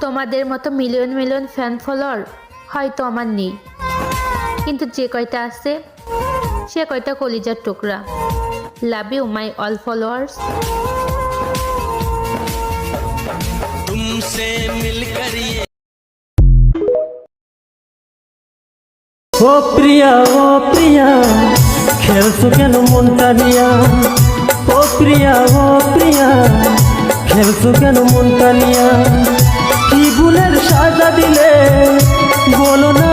তোমাদের মতো million million fan follower হয়তো আমার নেই, কিন্তু যে কয়টা আছে সে কয়টা কলিজার টুকরা। Love you my all followers. तुमसे मिलकर ये ও প্রিয়া খেলছো কেন মনটা নিয়া? ও প্রিয়া খেলছো কেন মনটা নিয়া? কি ভুলের সাজা দিলে বলো না